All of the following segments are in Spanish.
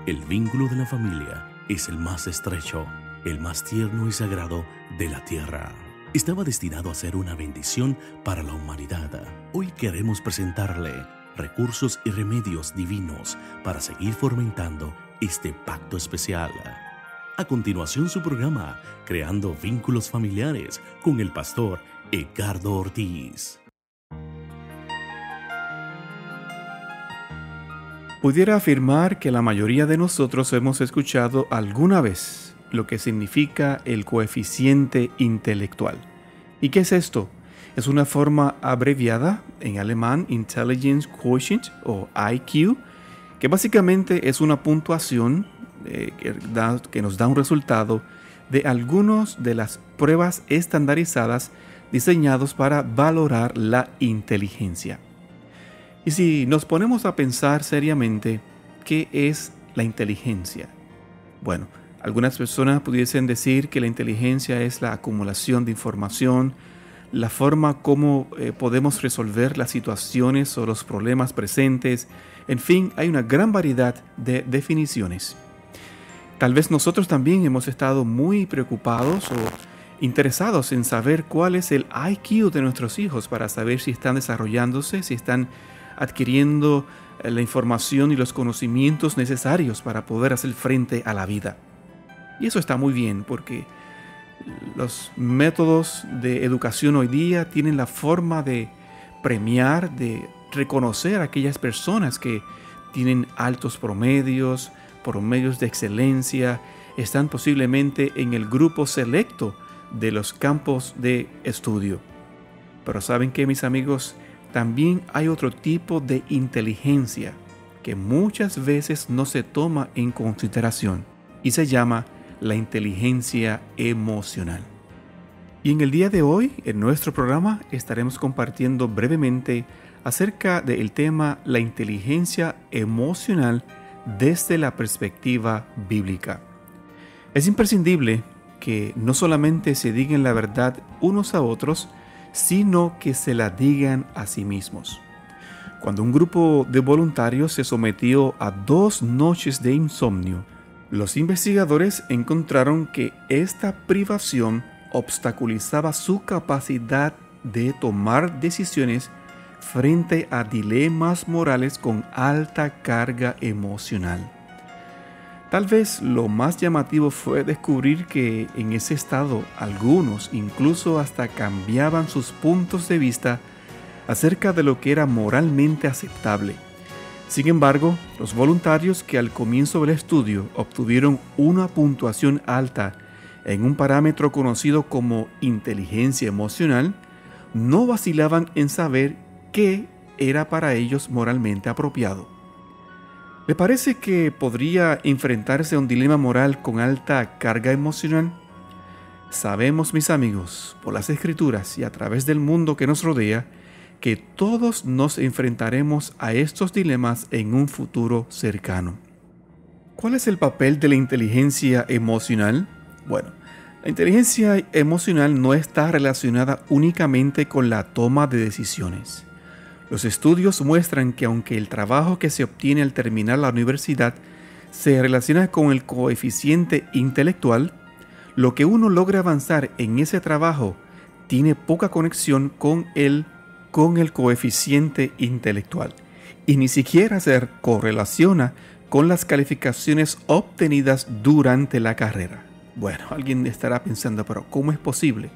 El vínculo de la familia es el más estrecho, el más tierno y sagrado de la tierra. Estaba destinado a ser una bendición para la humanidad. Hoy queremos presentarle recursos y remedios divinos para seguir fomentando este pacto especial. A continuación, su programa, Creando Vínculos Familiares, con el pastor Edgardo Ortiz. Pudiera afirmar que la mayoría de nosotros hemos escuchado alguna vez lo que significa el coeficiente intelectual. ¿Y qué es esto? Es una forma abreviada, en alemán, Intelligence Quotient o IQ, que básicamente es una puntuación que nos da un resultado de algunas de las pruebas estandarizadas diseñados para valorar la inteligencia. Y si nos ponemos a pensar seriamente, ¿qué es la inteligencia? Bueno, algunas personas pudiesen decir que la inteligencia es la acumulación de información, la forma como podemos resolver las situaciones o los problemas presentes. En fin, hay una gran variedad de definiciones. Tal vez nosotros también hemos estado muy preocupados o interesados en saber cuál es el IQ de nuestros hijos para saber si están desarrollándose, si están adquiriendo la información y los conocimientos necesarios para poder hacer frente a la vida. Y eso está muy bien porque los métodos de educación hoy día tienen la forma de premiar, de reconocer a aquellas personas que tienen altos promedios de excelencia, están posiblemente en el grupo selecto de los campos de estudio. Pero ¿saben qué, mis amigos? También hay otro tipo de inteligencia que muchas veces no se toma en consideración y se llama la inteligencia emocional. Y en el día de hoy, en nuestro programa, estaremos compartiendo brevemente acerca del tema la inteligencia emocional desde la perspectiva bíblica. Es imprescindible que no solamente se digan la verdad unos a otros, sino que se la digan a sí mismos. Cuando un grupo de voluntarios se sometió a 2 noches de insomnio, los investigadores encontraron que esta privación obstaculizaba su capacidad de tomar decisiones frente a dilemas morales con alta carga emocional. Tal vez lo más llamativo fue descubrir que en ese estado algunos incluso hasta cambiaban sus puntos de vista acerca de lo que era moralmente aceptable. Sin embargo, los voluntarios que al comienzo del estudio obtuvieron una puntuación alta en un parámetro conocido como inteligencia emocional, no vacilaban en saber qué era para ellos moralmente apropiado. ¿Le parece que podría enfrentarse a un dilema moral con alta carga emocional? Sabemos, mis amigos, por las Escrituras y a través del mundo que nos rodea, que todos nos enfrentaremos a estos dilemas en un futuro cercano. ¿Cuál es el papel de la inteligencia emocional? Bueno, la inteligencia emocional no está relacionada únicamente con la toma de decisiones. Los estudios muestran que aunque el trabajo que se obtiene al terminar la universidad se relaciona con el coeficiente intelectual, lo que uno logra avanzar en ese trabajo tiene poca conexión con el coeficiente intelectual y ni siquiera se correlaciona con las calificaciones obtenidas durante la carrera. Bueno, alguien estará pensando, pero ¿cómo es posible?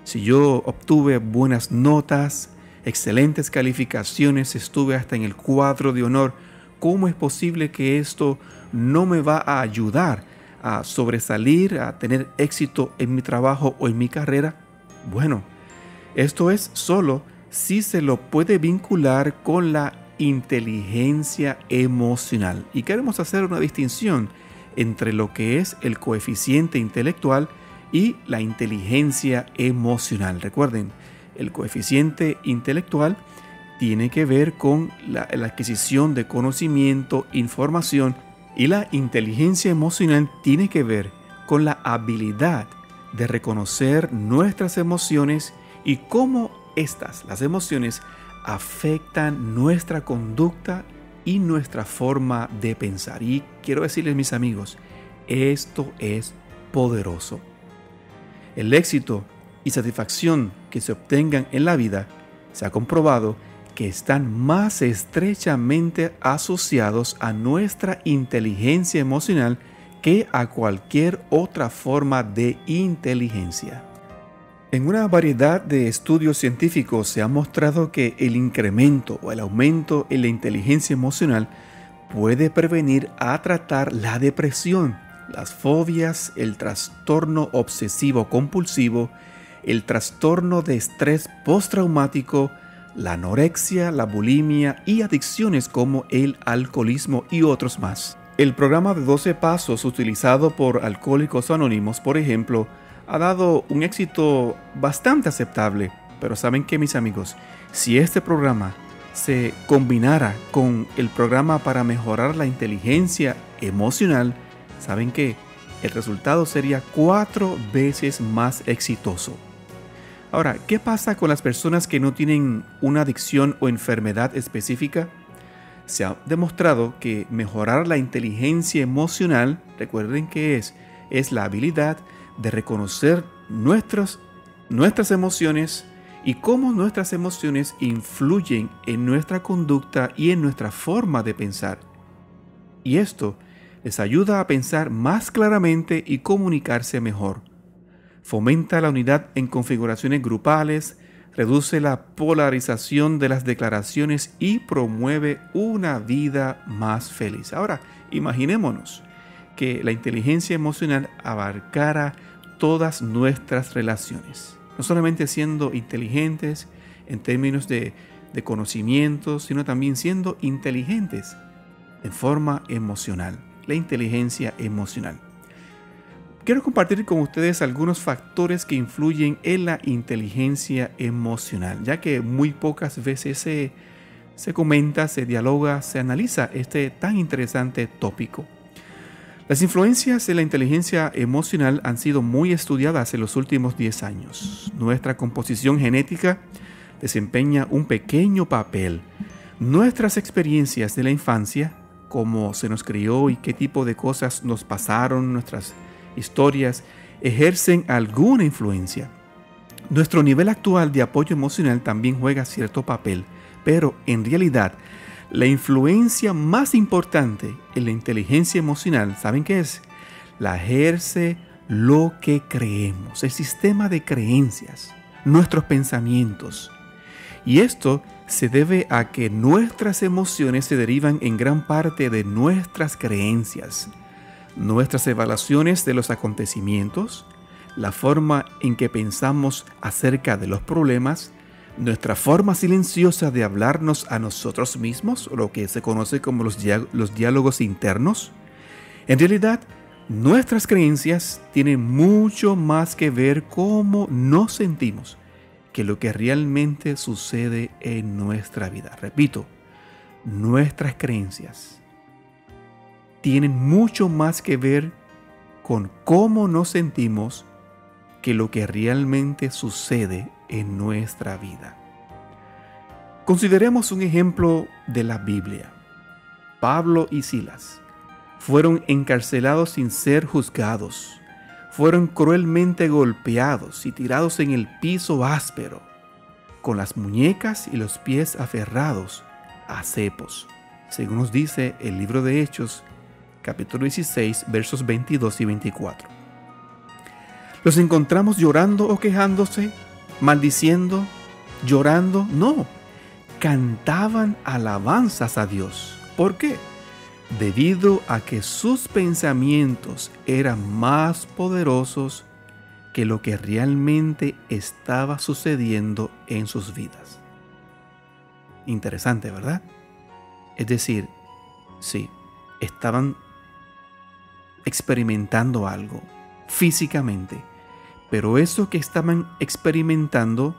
Si yo obtuve buenas notas, excelentes calificaciones, estuve hasta en el cuadro de honor, ¿cómo es posible que esto no me va a ayudar a sobresalir, a tener éxito en mi trabajo o en mi carrera? Bueno, esto es solo si se lo puede vincular con la inteligencia emocional. Y queremos hacer una distinción entre lo que es el coeficiente intelectual y la inteligencia emocional. Recuerden, el coeficiente intelectual tiene que ver con la adquisición de conocimiento, información, y la inteligencia emocional tiene que ver con la habilidad de reconocer nuestras emociones y cómo las emociones, afectan nuestra conducta y nuestra forma de pensar. Y quiero decirles, mis amigos, esto es poderoso. El éxito y satisfacción que se obtengan en la vida se ha comprobado que están más estrechamente asociados a nuestra inteligencia emocional que a cualquier otra forma de inteligencia. En una variedad de estudios científicos se ha mostrado que el incremento o el aumento en la inteligencia emocional puede prevenir a tratar la depresión, las fobias, el trastorno obsesivo compulsivo, el trastorno de estrés postraumático, la anorexia, la bulimia y adicciones como el alcoholismo y otros más. El programa de 12 pasos utilizado por Alcohólicos Anónimos, por ejemplo, ha dado un éxito bastante aceptable. Pero ¿saben qué, mis amigos? Si este programa se combinara con el programa para mejorar la inteligencia emocional, ¿saben qué? El resultado sería 4 veces más exitoso. Ahora, ¿qué pasa con las personas que no tienen una adicción o enfermedad específica? Se ha demostrado que mejorar la inteligencia emocional, recuerden que es la habilidad de reconocer nuestras emociones y cómo nuestras emociones influyen en nuestra conducta y en nuestra forma de pensar. Y esto les ayuda a pensar más claramente y comunicarse mejor. Fomenta la unidad en configuraciones grupales, reduce la polarización de las declaraciones y promueve una vida más feliz. Ahora, imaginémonos que la inteligencia emocional abarcara todas nuestras relaciones. No solamente siendo inteligentes en términos de conocimientos, sino también siendo inteligentes en forma emocional. La inteligencia emocional. Quiero compartir con ustedes algunos factores que influyen en la inteligencia emocional, ya que muy pocas veces se comenta, se dialoga, se analiza este tan interesante tópico. Las influencias de la inteligencia emocional han sido muy estudiadas en los últimos 10 años. Nuestra composición genética desempeña un pequeño papel. Nuestras experiencias de la infancia, cómo se nos crió y qué tipo de cosas nos pasaron, nuestras historias, ejercen alguna influencia. Nuestro nivel actual de apoyo emocional también juega cierto papel, pero en realidad la influencia más importante en la inteligencia emocional, ¿saben qué es? La ejerce lo que creemos, el sistema de creencias, nuestros pensamientos. Y esto se debe a que nuestras emociones se derivan en gran parte de nuestras creencias, nuestras evaluaciones de los acontecimientos, la forma en que pensamos acerca de los problemas, nuestra forma silenciosa de hablarnos a nosotros mismos, lo que se conoce como los diálogos internos. En realidad, nuestras creencias tienen mucho más que ver cómo nos sentimos que lo que realmente sucede en nuestra vida. Repito, nuestras creencias tienen mucho más que ver con cómo nos sentimos que lo que realmente sucede en nuestra vida. Consideremos un ejemplo de la Biblia. Pablo y Silas fueron encarcelados sin ser juzgados. Fueron cruelmente golpeados y tirados en el piso áspero, con las muñecas y los pies aferrados a cepos, según nos dice el libro de Hechos, capítulo 16, versos 22 y 24. ¿Los encontramos llorando o quejándose, maldiciendo, llorando? No, cantaban alabanzas a Dios. ¿Por qué? Debido a que sus pensamientos eran más poderosos que lo que realmente estaba sucediendo en sus vidas. Interesante, ¿verdad? Es decir, sí, estaban experimentando algo físicamente, pero eso que estaban experimentando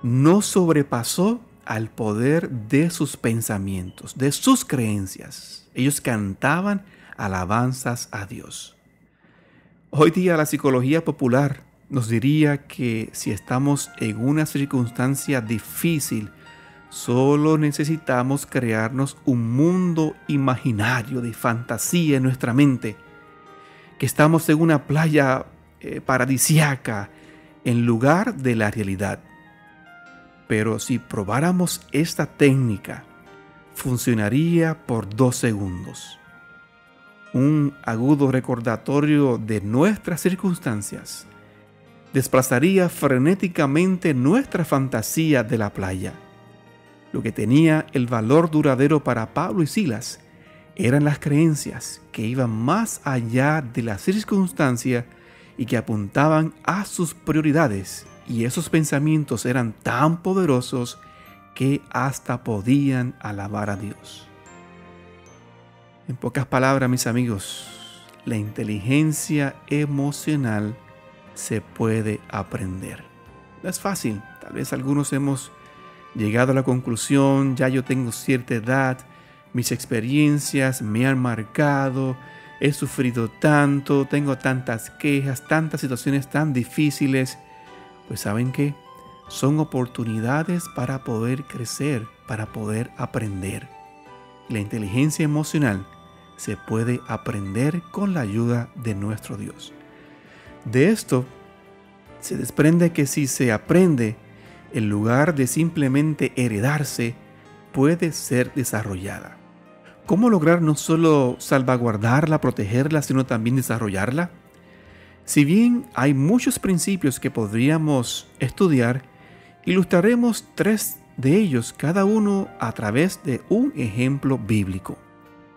no sobrepasó al poder de sus pensamientos, de sus creencias. Ellos cantaban alabanzas a Dios. Hoy día la psicología popular nos diría que si estamos en una circunstancia difícil, Solo necesitamos crearnos un mundo imaginario de fantasía en nuestra mente, que estamos en una playa paradisíaca en lugar de la realidad. Pero si probáramos esta técnica, funcionaría por 2 segundos. Un agudo recordatorio de nuestras circunstancias desplazaría frenéticamente nuestra fantasía de la playa. Lo que tenía el valor duradero para Pablo y Silas eran las creencias que iban más allá de la circunstancia y que apuntaban a sus prioridades, y esos pensamientos eran tan poderosos que hasta podían alabar a Dios. En pocas palabras, mis amigos, la inteligencia emocional se puede aprender. No es fácil. Tal vez algunos hemos llegado a la conclusión: ya yo tengo cierta edad, mis experiencias me han marcado, he sufrido tanto, tengo tantas quejas, tantas situaciones tan difíciles. Pues ¿saben qué? Son oportunidades para poder crecer, para poder aprender. La inteligencia emocional se puede aprender con la ayuda de nuestro Dios. De esto se desprende que si se aprende, en lugar de simplemente heredarse, puede ser desarrollada. ¿Cómo lograr no solo salvaguardarla, protegerla, sino también desarrollarla? Si bien hay muchos principios que podríamos estudiar, ilustraremos 3 de ellos, cada uno a través de un ejemplo bíblico.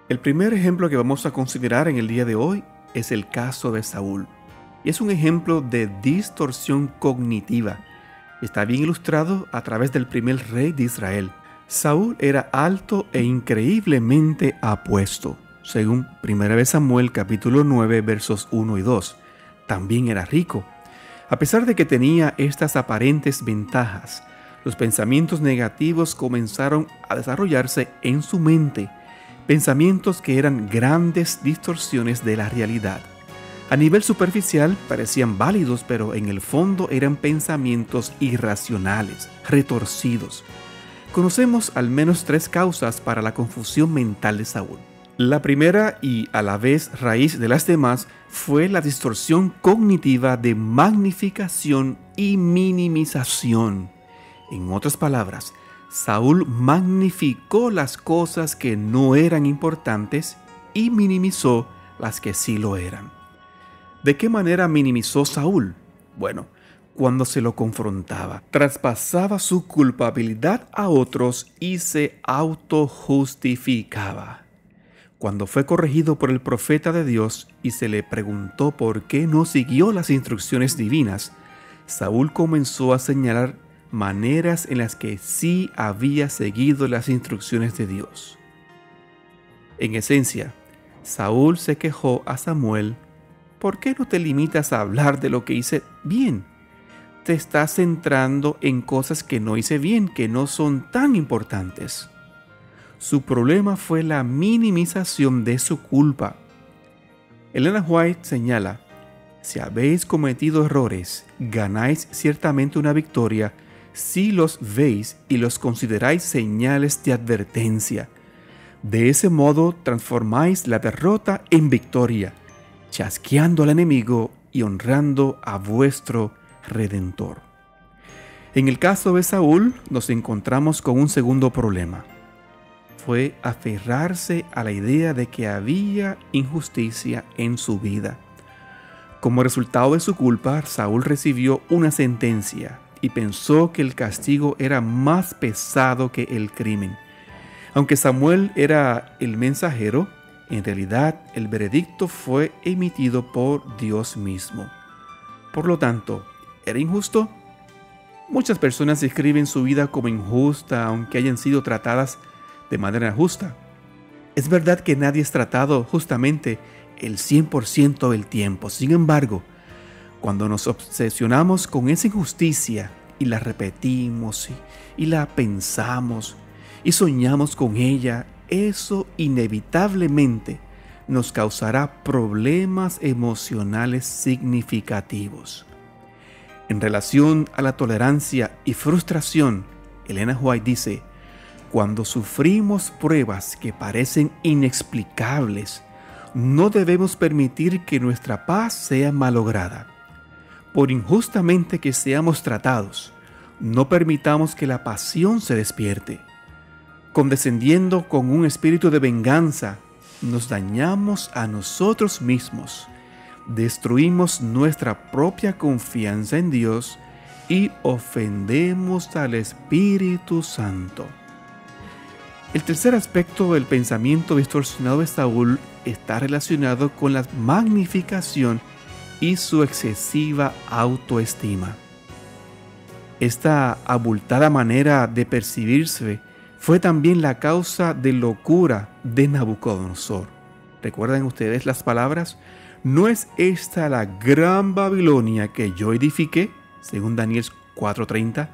El primer ejemplo que vamos a considerar en el día de hoy es el caso de Saúl. Y es un ejemplo de distorsión cognitiva. Está bien ilustrado a través del primer rey de Israel. Saúl era alto e increíblemente apuesto, según 1 Samuel capítulo 9 versos 1 y 2. También era rico. A pesar de que tenía estas aparentes ventajas, los pensamientos negativos comenzaron a desarrollarse en su mente, pensamientos que eran grandes distorsiones de la realidad. A nivel superficial parecían válidos, pero en el fondo eran pensamientos irracionales, retorcidos. Conocemos al menos 3 causas para la confusión mental de Saúl. La primera, y a la vez raíz de las demás, fue la distorsión cognitiva de magnificación y minimización. En otras palabras, Saúl magnificó las cosas que no eran importantes y minimizó las que sí lo eran. ¿De qué manera minimizó Saúl? Bueno, cuando se lo confrontaba, traspasaba su culpabilidad a otros y se autojustificaba. Cuando fue corregido por el profeta de Dios y se le preguntó por qué no siguió las instrucciones divinas, Saúl comenzó a señalar maneras en las que sí había seguido las instrucciones de Dios. En esencia, Saúl se quejó a Samuel: ¿por qué no te limitas a hablar de lo que hice bien? Te estás centrando en cosas que no hice bien, que no son tan importantes. Su problema fue la minimización de su culpa. Ellen White señala: si habéis cometido errores, ganáis ciertamente una victoria si los veis y los consideráis señales de advertencia. De ese modo transformáis la derrota en victoria, chasqueando al enemigo y honrando a vuestro Redentor. En el caso de Saúl nos encontramos con un segundo problema. Fue aferrarse a la idea de que había injusticia en su vida. Como resultado de su culpa, Saúl recibió una sentencia y pensó que el castigo era más pesado que el crimen. Aunque Samuel era el mensajero, en realidad el veredicto fue emitido por Dios mismo. Por lo tanto, ¿era injusto? Muchas personas describen su vida como injusta, aunque hayan sido tratadas de manera justa. Es verdad que nadie es tratado justamente el 100% del tiempo. Sin embargo, cuando nos obsesionamos con esa injusticia y la repetimos y la pensamos y soñamos con ella, eso inevitablemente nos causará problemas emocionales significativos. En relación a la tolerancia y frustración, Ellen White dice: Cuando sufrimos pruebas que parecen inexplicables, no debemos permitir que nuestra paz sea malograda. Por injustamente que seamos tratados, no permitamos que la pasión se despierte. Condescendiendo con un espíritu de venganza, nos dañamos a nosotros mismos, destruimos nuestra propia confianza en Dios y ofendemos al Espíritu Santo. El tercer aspecto del pensamiento distorsionado de Saúl está relacionado con la magnificación y su excesiva autoestima. Esta abultada manera de percibirse fue también la causa de locura de Nabucodonosor. ¿Recuerdan ustedes las palabras? ¿No es esta la gran Babilonia que yo edifiqué? Según Daniel 4:30.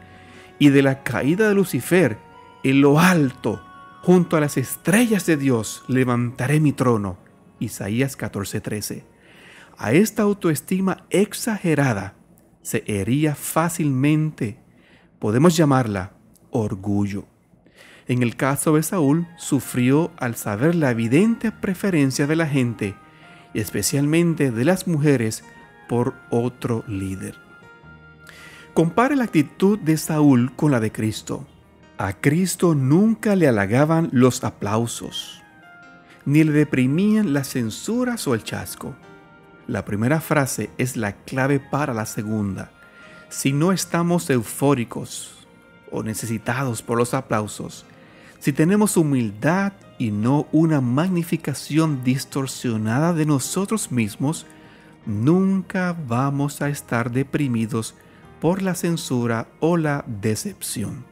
Y de la caída de Lucifer, en lo alto, junto a las estrellas de Dios, levantaré mi trono. Isaías 14:13. A esta autoestima exagerada se hería fácilmente. Podemos llamarla orgullo. En el caso de Saúl, sufrió al saber la evidente preferencia de la gente, y especialmente de las mujeres, por otro líder. Compare la actitud de Saúl con la de Cristo. A Cristo nunca le halagaban los aplausos, ni le deprimían las censuras o el chasco. La primera frase es la clave para la segunda. Si no estamos eufóricos o necesitados por los aplausos, si tenemos humildad y no una magnificación distorsionada de nosotros mismos, nunca vamos a estar deprimidos por la censura o la decepción.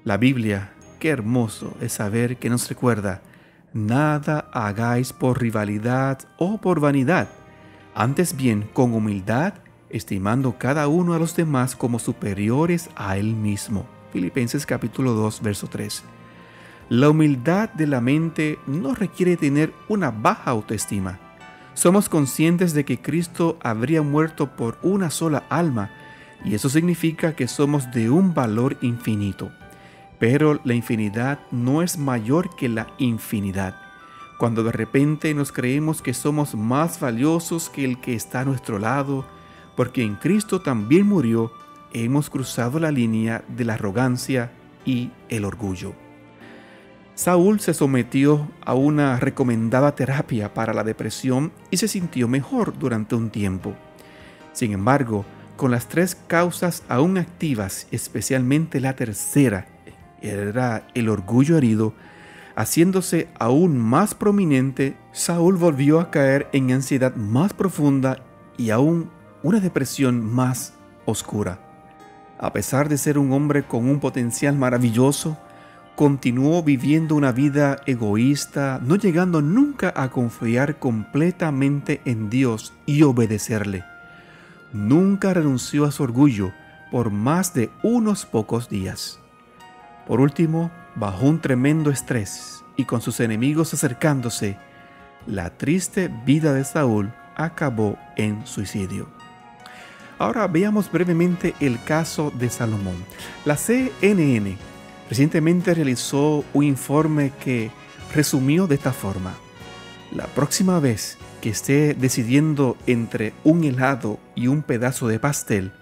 La Biblia, qué hermoso es saber que nos recuerda: nada hagáis por rivalidad o por vanidad, antes bien con humildad, estimando cada uno a los demás como superiores a él mismo. Filipenses capítulo 2, verso 3. La humildad de la mente no requiere tener una baja autoestima. Somos conscientes de que Cristo habría muerto por una sola alma, y eso significa que somos de un valor infinito. Pero la infinidad no es mayor que la infinidad. Cuando de repente nos creemos que somos más valiosos que el que está a nuestro lado, porque en Cristo también murió, hemos cruzado la línea de la arrogancia y el orgullo. Saúl se sometió a una recomendada terapia para la depresión y se sintió mejor durante un tiempo. Sin embargo, con las tres causas aún activas, especialmente la tercera, era el orgullo herido, haciéndose aún más prominente, Saúl volvió a caer en ansiedad más profunda y aún una depresión más oscura. A pesar de ser un hombre con un potencial maravilloso, continuó viviendo una vida egoísta, no llegando nunca a confiar completamente en Dios y obedecerle. Nunca renunció a su orgullo por más de unos pocos días. Por último, bajo un tremendo estrés y con sus enemigos acercándose, la triste vida de Saúl acabó en suicidio. Ahora veamos brevemente el caso de Salomón. La CNN recientemente realizó un informe que resumió de esta forma: la próxima vez que esté decidiendo entre un helado y un pedazo de pastel,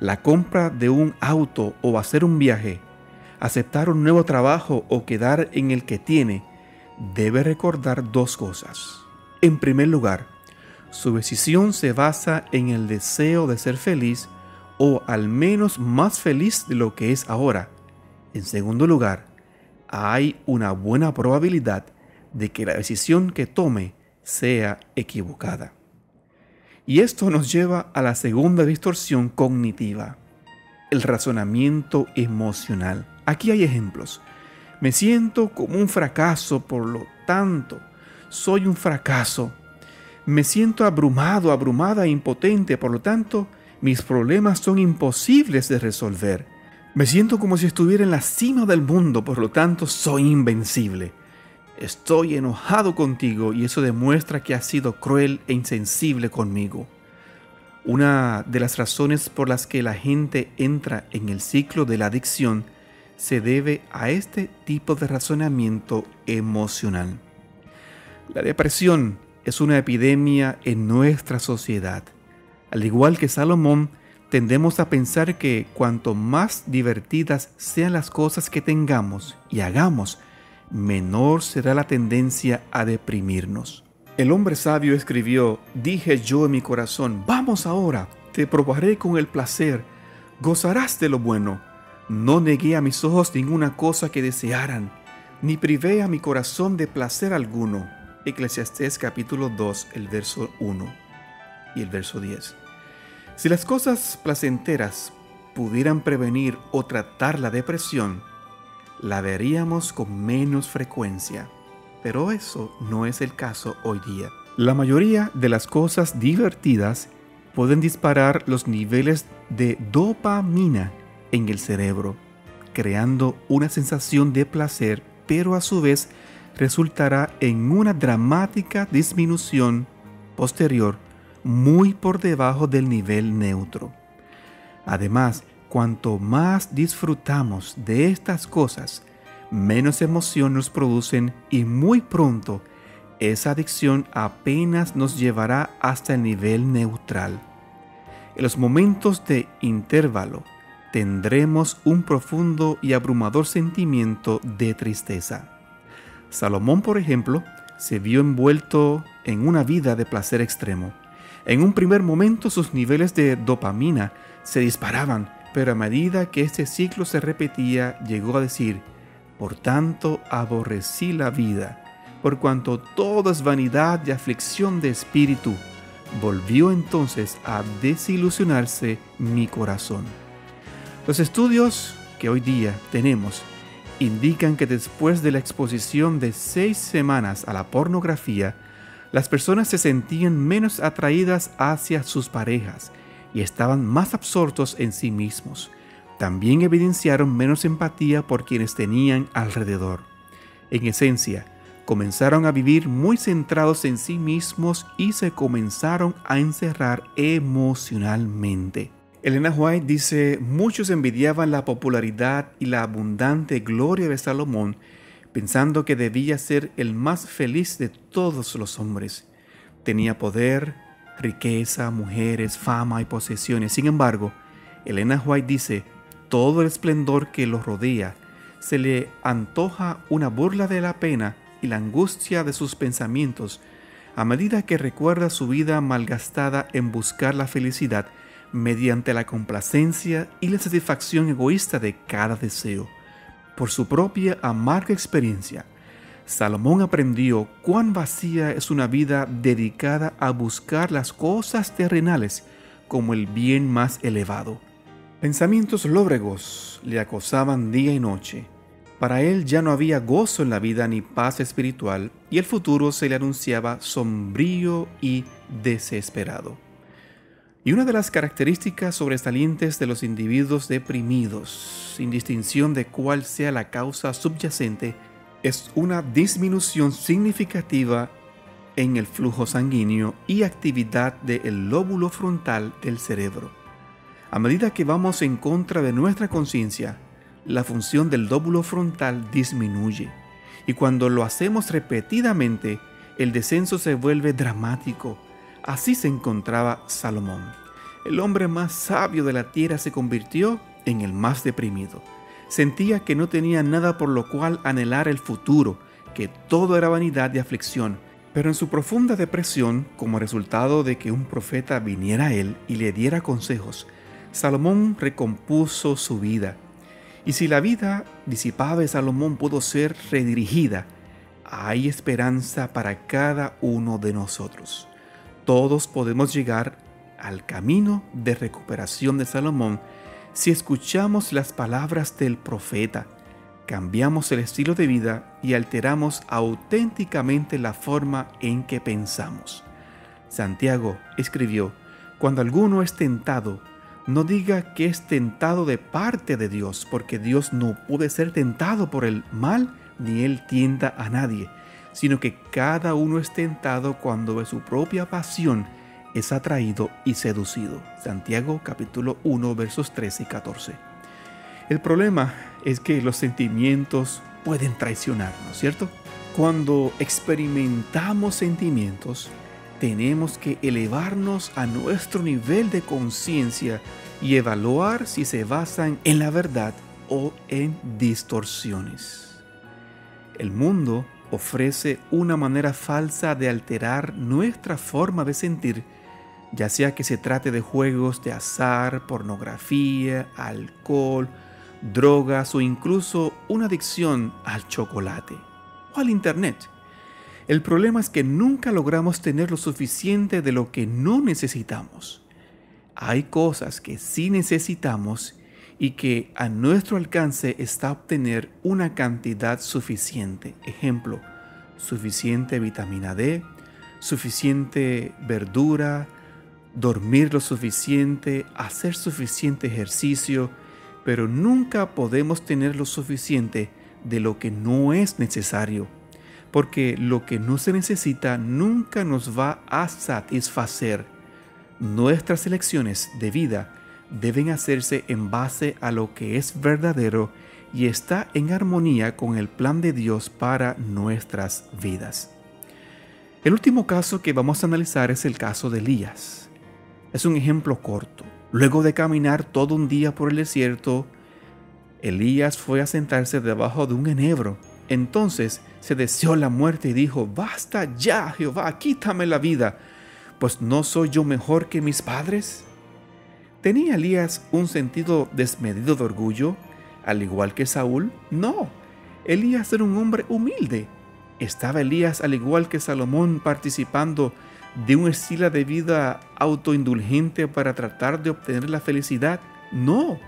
la compra de un auto o hacer un viaje, aceptar un nuevo trabajo o quedar en el que tiene, debe recordar dos cosas. En primer lugar, su decisión se basa en el deseo de ser feliz o al menos más feliz de lo que es ahora. En segundo lugar, hay una buena probabilidad de que la decisión que tome sea equivocada. Y esto nos lleva a la segunda distorsión cognitiva, el razonamiento emocional. Aquí hay ejemplos. Me siento como un fracaso, por lo tanto, soy un fracaso. Me siento abrumado, abrumada e impotente, por lo tanto, mis problemas son imposibles de resolver. Me siento como si estuviera en la cima del mundo, por lo tanto, soy invencible. Estoy enojado contigo y eso demuestra que has sido cruel e insensible conmigo. Una de las razones por las que la gente entra en el ciclo de la adicción se debe a este tipo de razonamiento emocional. La depresión es una epidemia en nuestra sociedad. Al igual que Salomón, tendemos a pensar que cuanto más divertidas sean las cosas que tengamos y hagamos, menor será la tendencia a deprimirnos. El hombre sabio escribió: dije yo en mi corazón, vamos ahora, te probaré con el placer, gozarás de lo bueno. No negué a mis ojos ninguna cosa que desearan, ni privé a mi corazón de placer alguno. Eclesiastés capítulo 2, el verso 1 y el verso 10. Si las cosas placenteras pudieran prevenir o tratar la depresión, la veríamos con menos frecuencia. Pero eso no es el caso hoy día. La mayoría de las cosas divertidas pueden disparar los niveles de dopamina en el cerebro, creando una sensación de placer, pero a su vez resultará en una dramática disminución posterior muy por debajo del nivel neutro. Además, cuanto más disfrutamos de estas cosas, menos emoción nos producen y muy pronto esa adicción apenas nos llevará hasta el nivel neutral. En los momentos de intervalo tendremos un profundo y abrumador sentimiento de tristeza. Salomón, por ejemplo, se vio envuelto en una vida de placer extremo. En un primer momento sus niveles de dopamina se disparaban, pero a medida que este ciclo se repetía, llegó a decir: por tanto aborrecí la vida, por cuanto todo es vanidad y aflicción de espíritu. Volvió entonces a desilusionarse mi corazón. Los estudios que hoy día tenemos indican que después de la exposición de 6 semanas a la pornografía, las personas se sentían menos atraídas hacia sus parejas y estaban más absortos en sí mismos. También evidenciaron menos empatía por quienes tenían alrededor. En esencia, comenzaron a vivir muy centrados en sí mismos y se comenzaron a encerrar emocionalmente. Elena White dice: muchos envidiaban la popularidad y la abundante gloria de Salomón, pensando que debía ser el más feliz de todos los hombres. Tenía poder, riqueza, mujeres, fama y posesiones. Sin embargo, Elena White dice: todo el esplendor que lo rodea se le antoja una burla de la pena y la angustia de sus pensamientos a medida que recuerda su vida malgastada en buscar la felicidad mediante la complacencia y la satisfacción egoísta de cada deseo. Por su propia amarga experiencia, Salomón aprendió cuán vacía es una vida dedicada a buscar las cosas terrenales como el bien más elevado. Pensamientos lóbregos le acosaban día y noche. Para él ya no había gozo en la vida ni paz espiritual, y el futuro se le anunciaba sombrío y desesperado. Y una de las características sobresalientes de los individuos deprimidos, sin distinción de cuál sea la causa subyacente, es una disminución significativa en el flujo sanguíneo y actividad del lóbulo frontal del cerebro. A medida que vamos en contra de nuestra conciencia, la función del lóbulo frontal disminuye, y cuando lo hacemos repetidamente, el descenso se vuelve dramático. Así se encontraba Salomón. El hombre más sabio de la tierra se convirtió en el más deprimido. Sentía que no tenía nada por lo cual anhelar el futuro, que todo era vanidad y aflicción. Pero en su profunda depresión, como resultado de que un profeta viniera a él y le diera consejos, Salomón recompuso su vida. Y si la vida disipada de Salomón pudo ser redirigida, hay esperanza para cada uno de nosotros. Todos podemos llegar al camino de recuperación de Salomón si escuchamos las palabras del profeta, cambiamos el estilo de vida y alteramos auténticamente la forma en que pensamos. Santiago escribió: cuando alguno es tentado, no diga que es tentado de parte de Dios, porque Dios no puede ser tentado por el mal, ni Él tienta a nadie, sino que cada uno es tentado cuando de su propia pasión es atraído y seducido. Santiago capítulo 1 versos 13 y 14. El problema es que los sentimientos pueden traicionarnos, ¿cierto? Cuando experimentamos sentimientos, tenemos que elevarnos a nuestro nivel de conciencia y evaluar si se basan en la verdad o en distorsiones. El mundo ofrece una manera falsa de alterar nuestra forma de sentir, ya sea que se trate de juegos de azar, pornografía, alcohol, drogas o incluso una adicción al chocolate o al internet. El problema es que nunca logramos tener lo suficiente de lo que no necesitamos. Hay cosas que sí necesitamos y que a nuestro alcance está obtener una cantidad suficiente. Ejemplo, suficiente vitamina D, suficiente verdura, dormir lo suficiente, hacer suficiente ejercicio, pero nunca podemos tener lo suficiente de lo que no es necesario, porque lo que no se necesita nunca nos va a satisfacer. Nuestras elecciones de vida deben hacerse en base a lo que es verdadero y está en armonía con el plan de Dios para nuestras vidas. El último caso que vamos a analizar es el caso de Elías. Es un ejemplo corto. Luego de caminar todo un día por el desierto, Elías fue a sentarse debajo de un enebro. Entonces se deseó la muerte y dijo: «Basta ya, Jehová, quítame la vida, pues no soy yo mejor que mis padres». ¿Tenía Elías un sentido desmedido de orgullo, al igual que Saúl? No, Elías era un hombre humilde. ¿Estaba Elías, al igual que Salomón, participando de un estilo de vida autoindulgente para tratar de obtener la felicidad? No,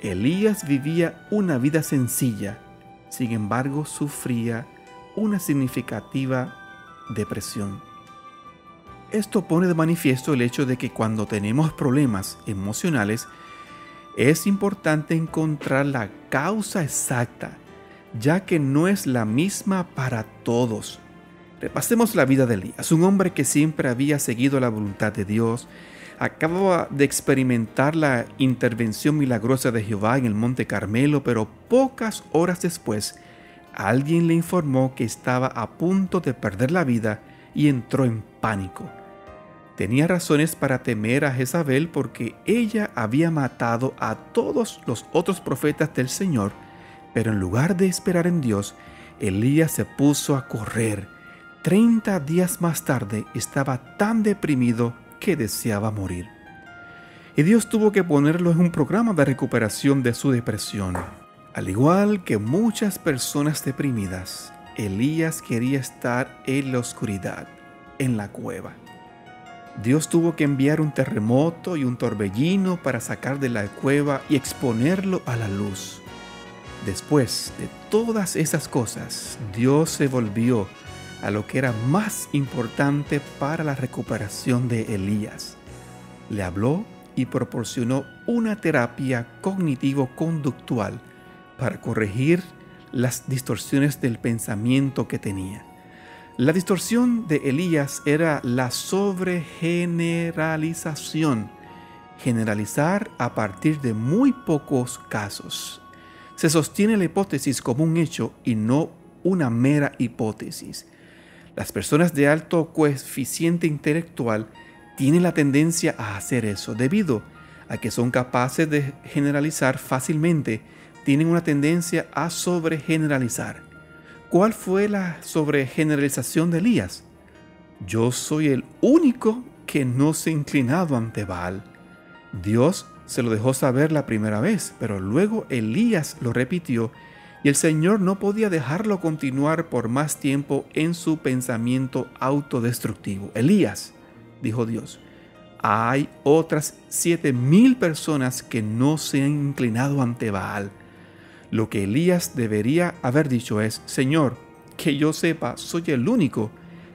Elías vivía una vida sencilla. Sin embargo, sufría una significativa depresión. Esto pone de manifiesto el hecho de que cuando tenemos problemas emocionales, es importante encontrar la causa exacta, ya que no es la misma para todos. Repasemos la vida de Elías, un hombre que siempre había seguido la voluntad de Dios. Acababa de experimentar la intervención milagrosa de Jehová en el Monte Carmelo, pero pocas horas después, alguien le informó que estaba a punto de perder la vida y entró en pánico. Tenía razones para temer a Jezabel porque ella había matado a todos los otros profetas del Señor, pero en lugar de esperar en Dios, Elías se puso a correr. 30 días más tarde estaba tan deprimido que deseaba morir. Y Dios tuvo que ponerlo en un programa de recuperación de su depresión. Al igual que muchas personas deprimidas, Elías quería estar en la oscuridad, en la cueva. Dios tuvo que enviar un terremoto y un torbellino para sacar de la cueva y exponerlo a la luz. Después de todas esas cosas, Dios se volvió a lo que era más importante para la recuperación de Elías. Le habló y proporcionó una terapia cognitivo-conductual para corregir las distorsiones del pensamiento que tenía. La distorsión de Elías era la sobregeneralización, generalizar a partir de muy pocos casos. Se sostiene la hipótesis como un hecho y no una mera hipótesis. Las personas de alto coeficiente intelectual tienen la tendencia a hacer eso debido a que son capaces de generalizar fácilmente. Tienen una tendencia a sobregeneralizar. ¿Cuál fue la sobregeneralización de Elías? Yo soy el único que no se ha inclinado ante Baal. Dios se lo dejó saber la primera vez, pero luego Elías lo repitió y el Señor no podía dejarlo continuar por más tiempo en su pensamiento autodestructivo. Elías, dijo Dios, hay otras 7,000 personas que no se han inclinado ante Baal. Lo que Elías debería haber dicho es: Señor, que yo sepa, soy el único,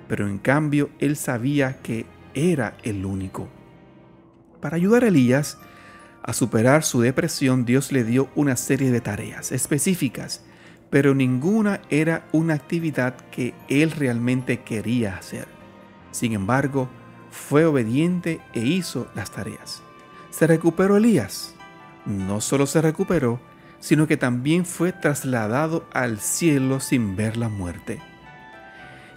pero en cambio él sabía que era el único. Para ayudar a Elías a superar su depresión, Dios le dio una serie de tareas específicas, pero ninguna era una actividad que él realmente quería hacer. Sin embargo, fue obediente e hizo las tareas. ¿Se recuperó Elías? No solo se recuperó, sino que también fue trasladado al cielo sin ver la muerte.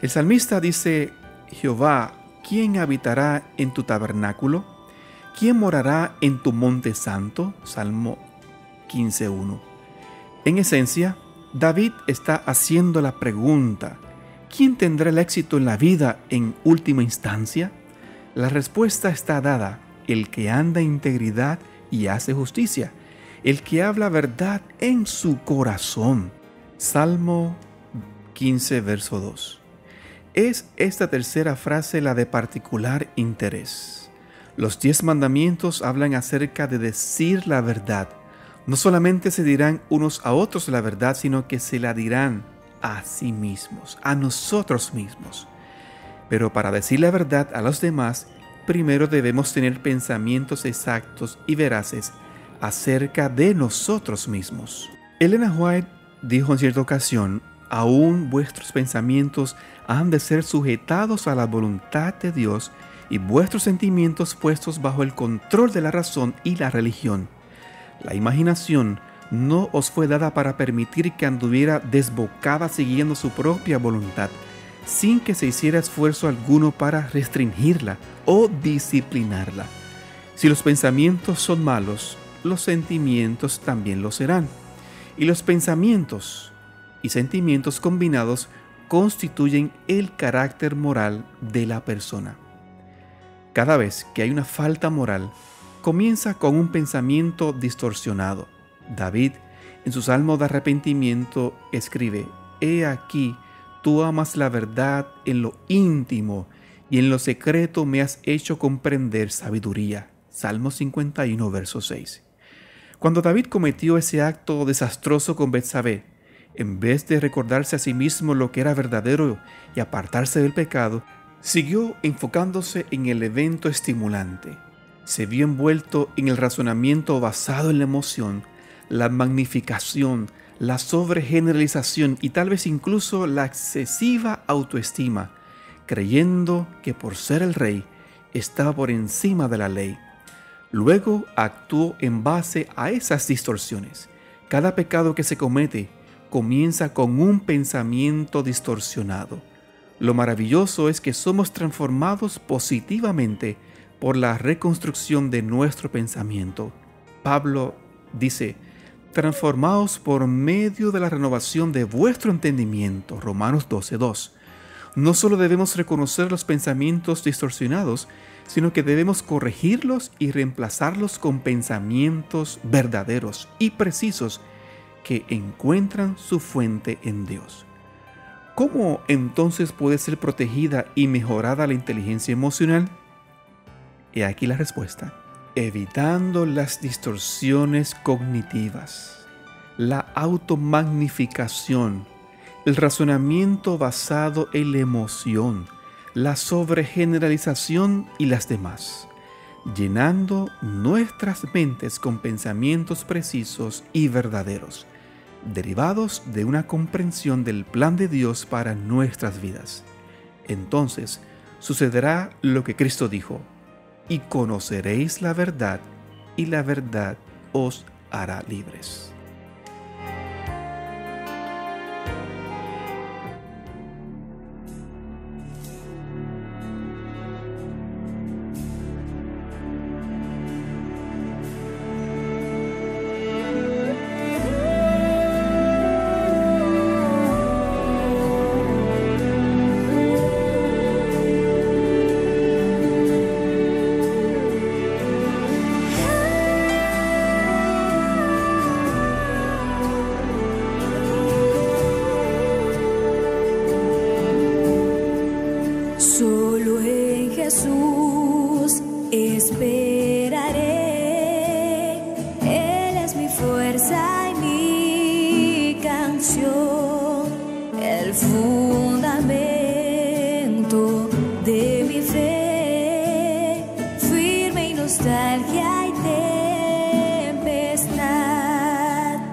El salmista dice: Jehová, ¿quién habitará en tu tabernáculo? ¿Quién morará en tu monte santo? Salmo 15:1. En esencia, David está haciendo la pregunta: ¿quién tendrá el éxito en la vida en última instancia? La respuesta está dada: el que anda en integridad y hace justicia, el que habla verdad en su corazón. Salmo 15, verso 2. Es esta tercera frase la de particular interés. Los 10 mandamientos hablan acerca de decir la verdad. No solamente se dirán unos a otros la verdad, sino que se la dirán a sí mismos, a nosotros mismos. Pero para decir la verdad a los demás, primero debemos tener pensamientos exactos y veraces acerca de nosotros mismos. Elena White dijo en cierta ocasión: aún vuestros pensamientos han de ser sujetados a la voluntad de Dios y vuestros sentimientos puestos bajo el control de la razón y la religión. La imaginación no os fue dada para permitir que anduviera desbocada siguiendo su propia voluntad, sin que se hiciera esfuerzo alguno para restringirla o disciplinarla. Si los pensamientos son malos, los sentimientos también lo serán. Y los pensamientos y sentimientos combinados constituyen el carácter moral de la persona. Cada vez que hay una falta moral, comienza con un pensamiento distorsionado. David, en su salmo de arrepentimiento, escribe: He aquí, tú amas la verdad en lo íntimo y en lo secreto me has hecho comprender sabiduría. Salmo 51, verso 6. Cuando David cometió ese acto desastroso con Betsabé, en vez de recordarse a sí mismo lo que era verdadero y apartarse del pecado, siguió enfocándose en el evento estimulante. Se vio envuelto en el razonamiento basado en la emoción, la magnificación, la sobregeneralización y tal vez incluso la excesiva autoestima, creyendo que por ser el rey estaba por encima de la ley. Luego actuó en base a esas distorsiones. Cada pecado que se comete comienza con un pensamiento distorsionado. Lo maravilloso es que somos transformados positivamente por la reconstrucción de nuestro pensamiento. Pablo dice: transformaos por medio de la renovación de vuestro entendimiento. Romanos 12:2. No solo debemos reconocer los pensamientos distorsionados, sino que debemos corregirlos y reemplazarlos con pensamientos verdaderos y precisos que encuentran su fuente en Dios. ¿Cómo entonces puede ser protegida y mejorada la inteligencia emocional? He aquí la respuesta: evitando las distorsiones cognitivas, la automagnificación, el razonamiento basado en la emoción, la sobregeneralización y las demás, llenando nuestras mentes con pensamientos precisos y verdaderos, derivados de una comprensión del plan de Dios para nuestras vidas. Entonces sucederá lo que Cristo dijo: y conoceréis la verdad, y la verdad os hará libres. Solo en Jesús esperaré. Él es mi fuerza y mi canción, el fundamento de mi fe, firme y nostalgia y tempestad.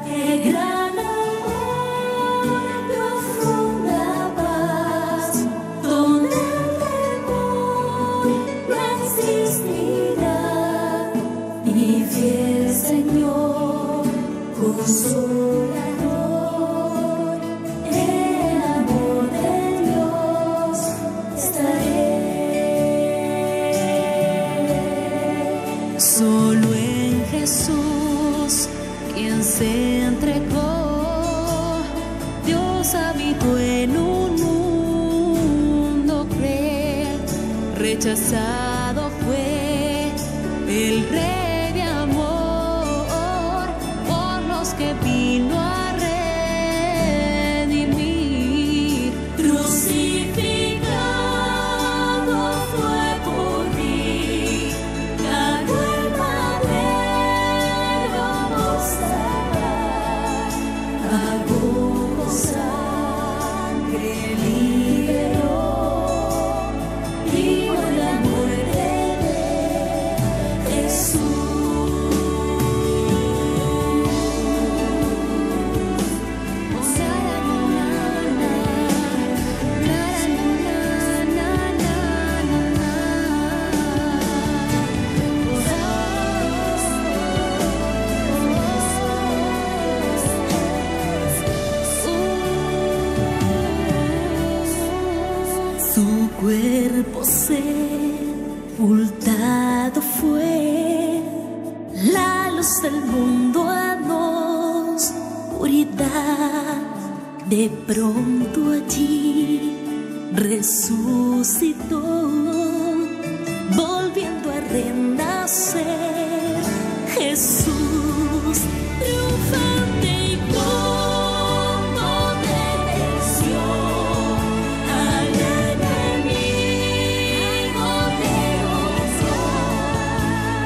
El gran amor, profunda paz, donde el temor no existirá. Mi fiel Señor, con su rechazado fue el Rey de amor por los que vino a redimir. Crucificado fue por mí, cargó el madero mostrar, pagó con sangre, liberó, vivo en la muerte de Jesús. Su cuerpo sepultado fue, la luz del mundo a nos oscuridad. De pronto allí resucitó, volviendo a renacer. Jesús triunfante y pronto te venció. Al enemigo derrotó,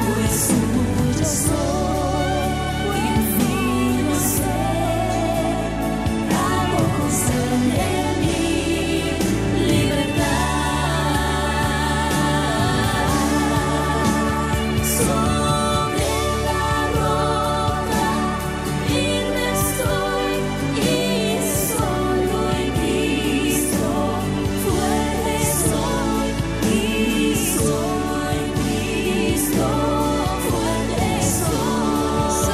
pues suyo soy, y fin no sé, pagó con sangre mi libertad. Sobre la roca firme estoy, y solo en Cristo fuerte soy, y solo en Cristo fuerte soy.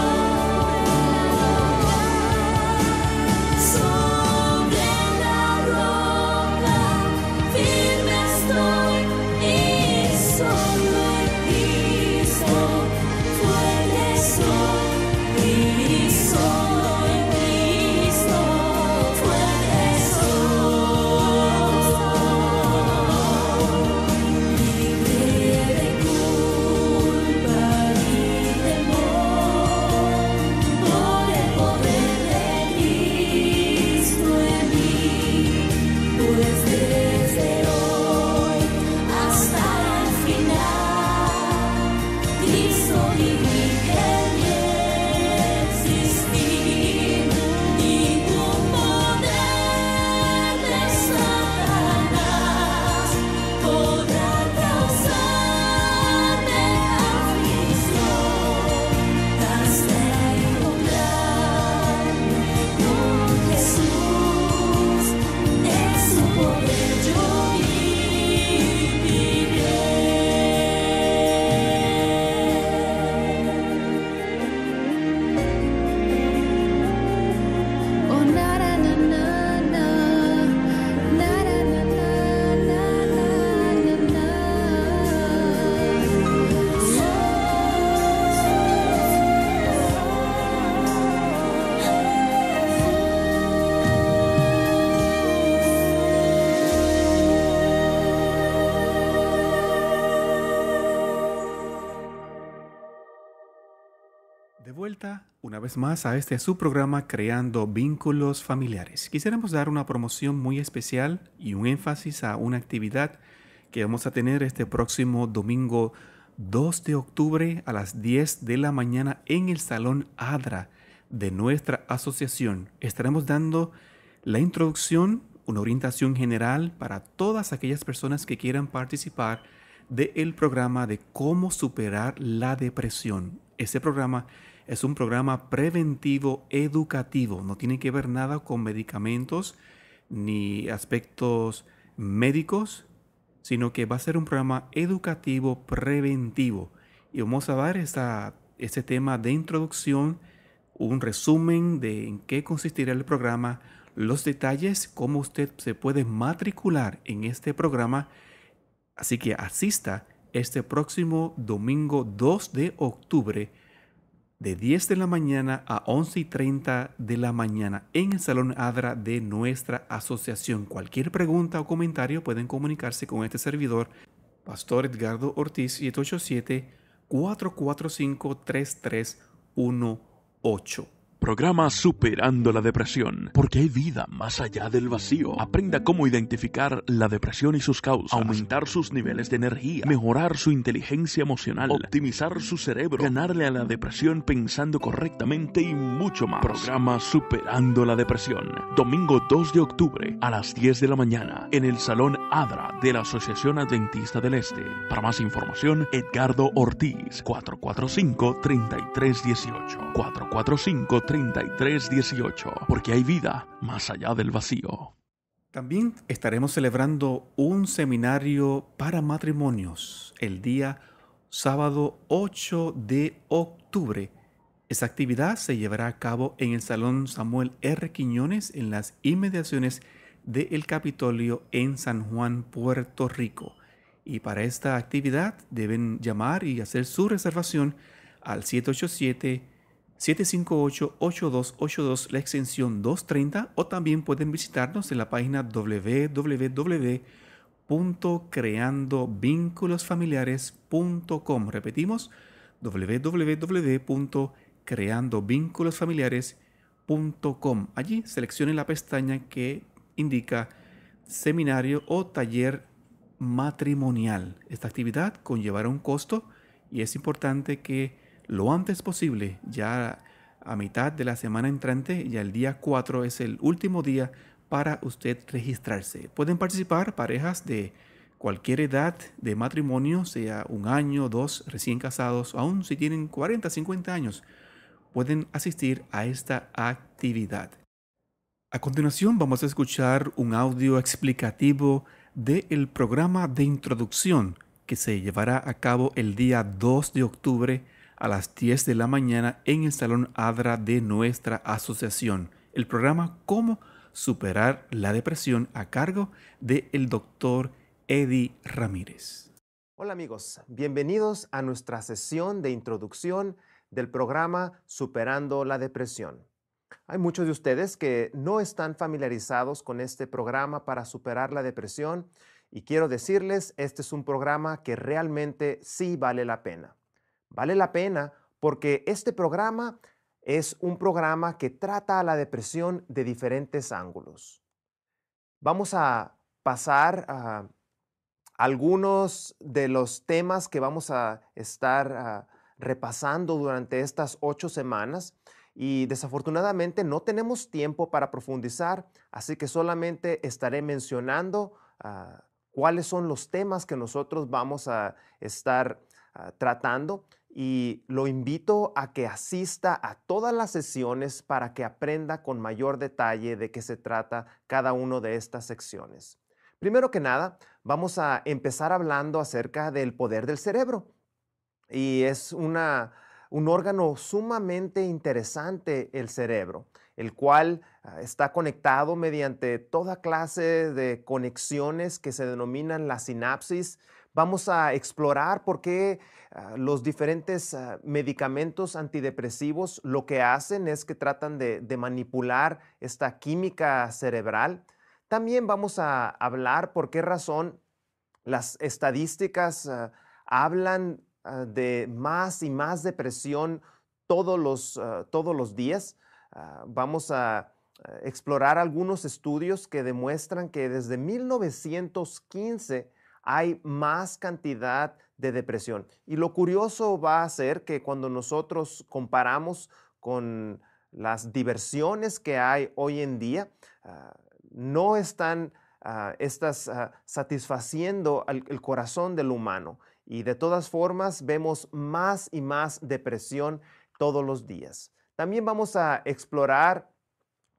Sobre la roca firme estoy, y solo en Cristo fuerte soy, y solo en Cristo fuerte soy. Libre de culpa y temor, por el poder de Cristo en mí, pues desde hoy hasta el final, Cristo dirige mi existir. Ningún poder de Satanás podrá causarme aflicción hasta encontrarme con Jesús. En su poder yo viviré. Oh, na na na na na, na na na na na De vuelta una vez más a este su programa Creando Vínculos Familiares. Quisiéramos dar una promoción muy especial y un énfasis a una actividad que vamos a tener este próximo domingo 2 de octubre a las 10 de la mañana en el Salón ADRA de nuestra asociación. Estaremos dando la introducción, una orientación general para todas aquellas personas que quieran participar del programa de cómo superar la depresión. Este programa es un programa preventivo educativo, no tiene que ver nada con medicamentos ni aspectos médicos, sino que va a ser un programa educativo preventivo. Y vamos a dar este tema de introducción, un resumen de en qué consistirá el programa, los detalles, cómo usted se puede matricular en este programa. Así que asista este próximo domingo 2 de octubre de 10 de la mañana a 11:30 de la mañana en el Salón ADRA de nuestra asociación. Cualquier pregunta o comentario pueden comunicarse con este servidor Pastor Edgardo Ortiz, 787-445-3318. Programa Superando la Depresión, porque hay vida más allá del vacío. Aprenda cómo identificar la depresión y sus causas, aumentar sus niveles de energía, mejorar su inteligencia emocional, optimizar su cerebro, ganarle a la depresión pensando correctamente y mucho más. Programa Superando la Depresión, domingo 2 de octubre a las 10 de la mañana en el Salón Adra de la Asociación Adventista del Este. Para más información, Edgardo Ortiz, 445-3318. 445-3318, porque hay vida más allá del vacío. También estaremos celebrando un seminario para matrimonios el día sábado 8 de octubre. Esta actividad se llevará a cabo en el Salón Samuel R. Quiñones en las inmediaciones del Capitolio en San Juan, Puerto Rico. Y para esta actividad deben llamar y hacer su reservación al 787-758-8282, la extensión 230, o también pueden visitarnos en la página www.creandovínculosfamiliares.com. Repetimos, www.creandovínculosfamiliares.com. Allí seleccione la pestaña que indica seminario o taller matrimonial. Esta actividad conllevará un costo y es importante que lo antes posible, ya a mitad de la semana entrante, ya el día 4 es el último día para usted registrarse. Pueden participar parejas de cualquier edad de matrimonio, sea 1 año, 2, recién casados, aún si tienen 40, 50 años, pueden asistir a esta actividad. A continuación vamos a escuchar un audio explicativo del programa de introducción que se llevará a cabo el día 2 de octubre a las 10 de la mañana en el Salón Adra de nuestra asociación. El programa Cómo superar la depresión, a cargo del doctor Eddie Ramírez. Hola amigos, bienvenidos a nuestra sesión de introducción del programa Superando la Depresión. Hay muchos de ustedes que no están familiarizados con este programa para superar la depresión y quiero decirles, este es un programa que realmente sí vale la pena. Vale la pena porque este programa es un programa que trata a la depresión de diferentes ángulos. Vamos a pasar a algunos de los temas que vamos a estar repasando durante estas 8 semanas y desafortunadamente no tenemos tiempo para profundizar, así que solamente estaré mencionando cuáles son los temas que nosotros vamos a estar tratando y lo invito a que asista a todas las sesiones para que aprenda con mayor detalle de qué se trata cada una de estas secciones. Primero que nada, vamos a empezar hablando acerca del poder del cerebro. Y es un órgano sumamente interesante el cerebro, el cual está conectado mediante toda clase de conexiones que se denominan la sinapsis. Vamos a explorar por qué los diferentes medicamentos antidepresivos lo que hacen es que tratan de manipular esta química cerebral. También vamos a hablar por qué razón las estadísticas hablan de más y más depresión todos los días. Vamos a explorar algunos estudios que demuestran que desde 1915 hay más cantidad de depresión. Y lo curioso va a ser que cuando nosotros comparamos con las diversiones que hay hoy en día, no están estas satisfaciendo el corazón del humano. Y de todas formas vemos más y más depresión todos los días. También vamos a explorar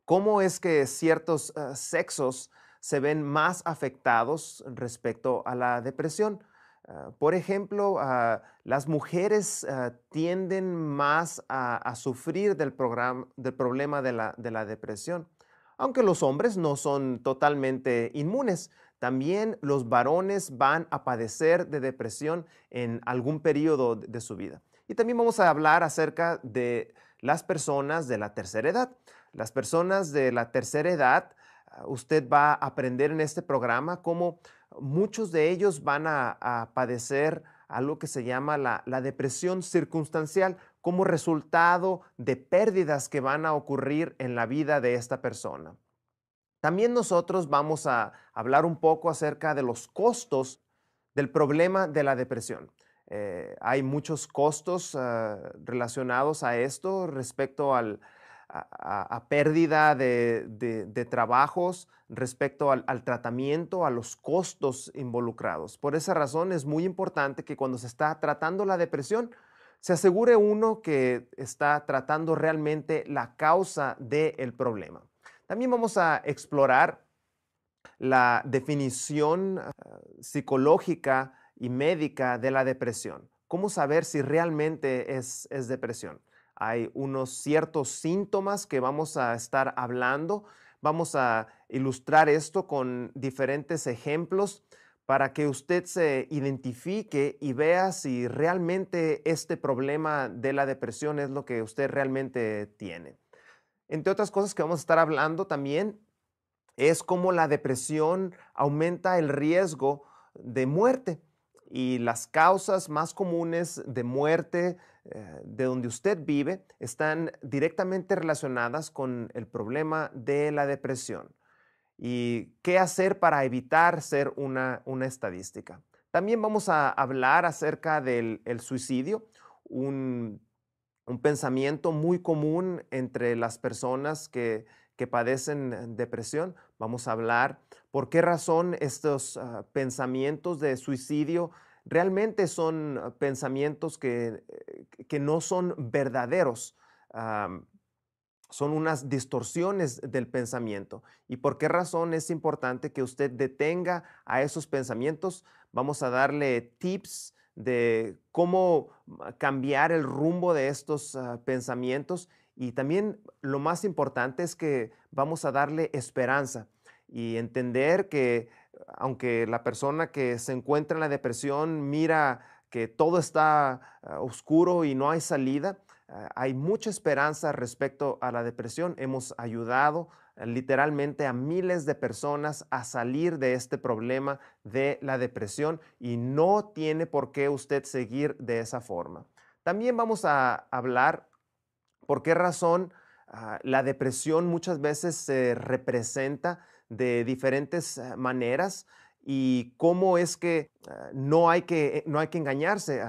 cómo es que ciertos sexos se ven más afectados respecto a la depresión. Por ejemplo, las mujeres tienden más a sufrir del problema de la depresión, aunque los hombres no son totalmente inmunes. También los varones van a padecer de depresión en algún periodo de su vida. Y también vamos a hablar acerca de las personas de la tercera edad. Las personas de la tercera edad usted va a aprender en este programa cómo muchos de ellos van a padecer algo que se llama la depresión circunstancial como resultado de pérdidas que van a ocurrir en la vida de esta persona. También nosotros vamos a hablar un poco acerca de los costos del problema de la depresión. Hay muchos costos relacionados a esto respecto a pérdida de trabajos, respecto al tratamiento, a los costos involucrados. Por esa razón es muy importante que cuando se está tratando la depresión, se asegure uno que está tratando realmente la causa del problema. También vamos a explorar la definición psicológica y médica de la depresión. ¿Cómo saber si realmente es depresión? Hay unos ciertos síntomas que vamos a estar hablando. Vamos a ilustrar esto con diferentes ejemplos para que usted se identifique y vea si realmente este problema de la depresión es lo que usted realmente tiene. Entre otras cosas que vamos a estar hablando también es cómo la depresión aumenta el riesgo de muerte y las causas más comunes de muerte de donde usted vive están directamente relacionadas con el problema de la depresión y qué hacer para evitar ser una estadística. También vamos a hablar acerca del suicidio, un pensamiento muy común entre las personas que padecen depresión. Vamos a hablar por qué razón estos pensamientos de suicidio realmente son pensamientos que no son verdaderos. Son unas distorsiones del pensamiento. ¿Y por qué razón es importante que usted detenga a esos pensamientos? Vamos a darle tips de cómo cambiar el rumbo de estos pensamientos y también lo más importante es que vamos a darle esperanza y entender que aunque la persona que se encuentra en la depresión mira que todo está oscuro y no hay salida, hay mucha esperanza respecto a la depresión. Hemos ayudado literalmente a miles de personas a salir de este problema de la depresión y no tiene por qué usted seguir de esa forma. También vamos a hablar por qué razón la depresión muchas veces se representa de diferentes maneras y cómo es que no hay que engañarse.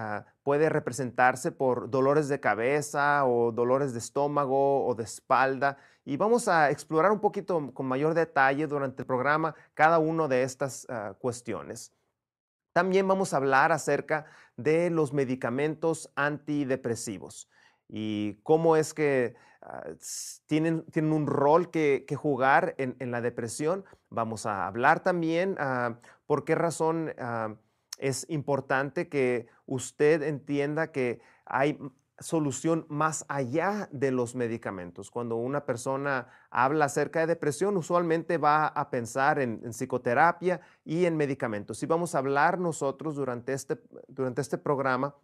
Puede representarse por dolores de cabeza o dolores de estómago o de espalda. Y vamos a explorar un poquito con mayor detalle durante el programa cada una de estas cuestiones. También vamos a hablar acerca de los medicamentos antidepresivos y cómo es que tienen un rol que jugar en la depresión. Vamos a hablar también por qué razón es importante que usted entienda que hay solución más allá de los medicamentos. Cuando una persona habla acerca de depresión, usualmente va a pensar en psicoterapia y en medicamentos. Y vamos a hablar nosotros durante este programa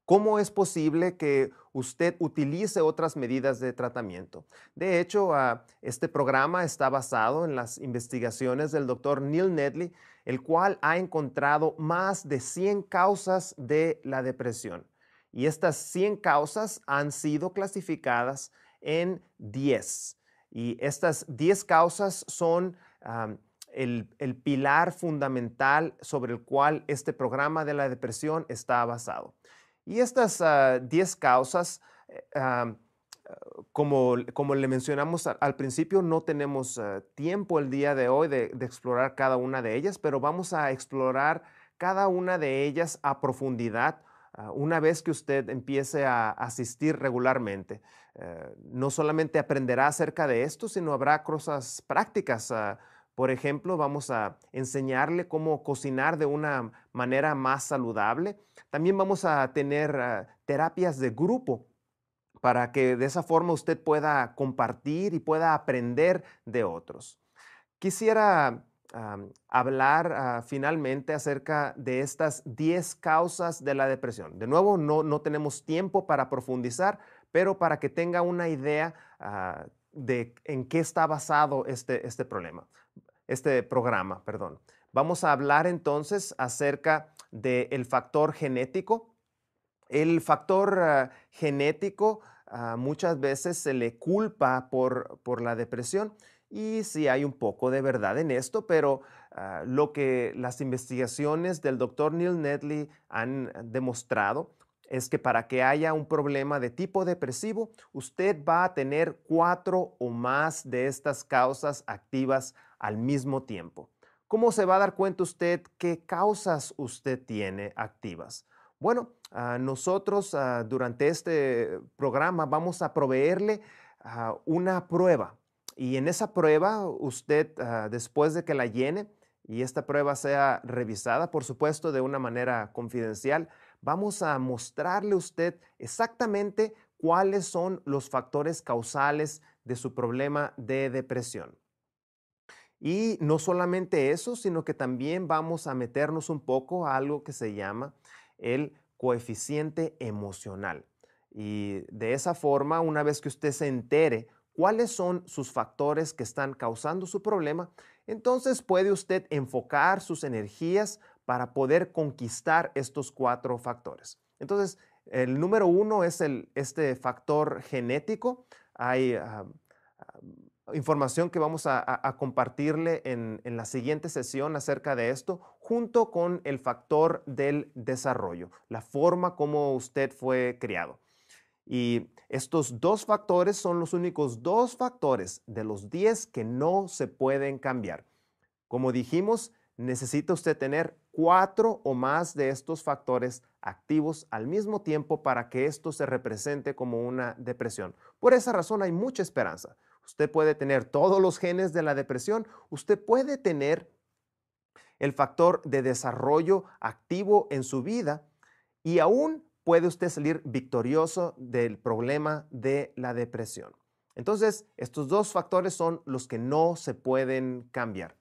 cómo es posible que usted utilice otras medidas de tratamiento. De hecho, este programa está basado en las investigaciones del doctor Neil Nedley, el cual ha encontrado más de 100 causas de la depresión. Y estas 100 causas han sido clasificadas en 10. Y estas 10 causas son el pilar fundamental sobre el cual este programa de la depresión está basado. Y estas 10 causas, como le mencionamos al principio, no tenemos tiempo el día de hoy de explorar cada una de ellas, pero vamos a explorar cada una de ellas a profundidad una vez que usted empiece a asistir regularmente. No solamente aprenderá acerca de esto, sino habrá cosas prácticas. Por ejemplo, vamos a enseñarle cómo cocinar de una manera más saludable. También vamos a tener terapias de grupo para que de esa forma usted pueda compartir y pueda aprender de otros. Quisiera hablar finalmente acerca de estas 10 causas de la depresión. De nuevo, no tenemos tiempo para profundizar, pero para que tenga una idea de en qué está basado este programa, perdón. Vamos a hablar entonces acerca del factor genético. El factor genético muchas veces se le culpa por la depresión y sí hay un poco de verdad en esto, pero lo que las investigaciones del doctor Neil Nedley han demostrado es que para que haya un problema de tipo depresivo, usted va a tener 4 o más de estas causas activas al mismo tiempo. ¿Cómo se va a dar cuenta usted qué causas usted tiene activas? Bueno, nosotros durante este programa vamos a proveerle una prueba y en esa prueba usted después de que la llene y esta prueba sea revisada, por supuesto de una manera confidencial, vamos a mostrarle a usted exactamente cuáles son los factores causales de su problema de depresión. Y no solamente eso, sino que también vamos a meternos un poco a algo que se llama el coeficiente emocional. Y de esa forma, una vez que usted se entere cuáles son sus factores que están causando su problema, entonces puede usted enfocar sus energías para poder conquistar estos 4 factores. Entonces, el número 1 es este factor genético. Hay información que vamos a compartirle en la siguiente sesión acerca de esto, junto con el factor del desarrollo, la forma como usted fue criado. Y estos 2 factores son los únicos 2 factores de los 10 que no se pueden cambiar. Como dijimos, necesita usted tener 4 o más de estos factores activos al mismo tiempo para que esto se represente como una depresión. Por esa razón hay mucha esperanza. Usted puede tener todos los genes de la depresión, usted puede tener el factor de desarrollo activo en su vida y aún puede usted salir victorioso del problema de la depresión. Entonces, estos 2 factores son los que no se pueden cambiar.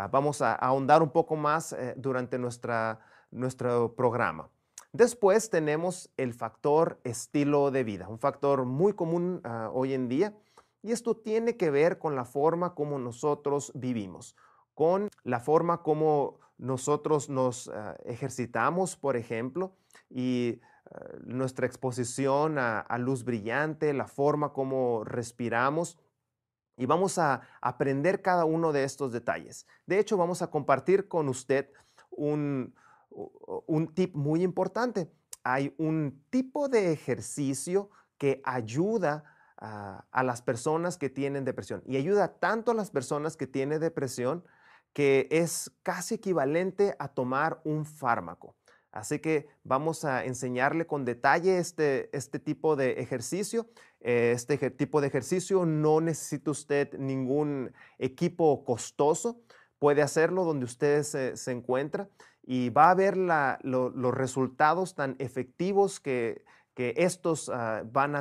Vamos a ahondar un poco más durante nuestro programa. Después tenemos el factor estilo de vida, un factor muy común hoy en día. Y esto tiene que ver con la forma como nosotros vivimos, con la forma como nosotros nos ejercitamos, por ejemplo, y nuestra exposición a luz brillante, la forma como respiramos. Y vamos a aprender cada uno de estos detalles. De hecho, vamos a compartir con usted un tip muy importante. Hay un tipo de ejercicio que ayuda a las personas que tienen depresión y ayuda tanto a las personas que tienen depresión que es casi equivalente a tomar un fármaco. Así que vamos a enseñarle con detalle este tipo de ejercicio. Este tipo de ejercicio no necesita usted ningún equipo costoso. Puede hacerlo donde usted se encuentra y va a ver los resultados tan efectivos que estos van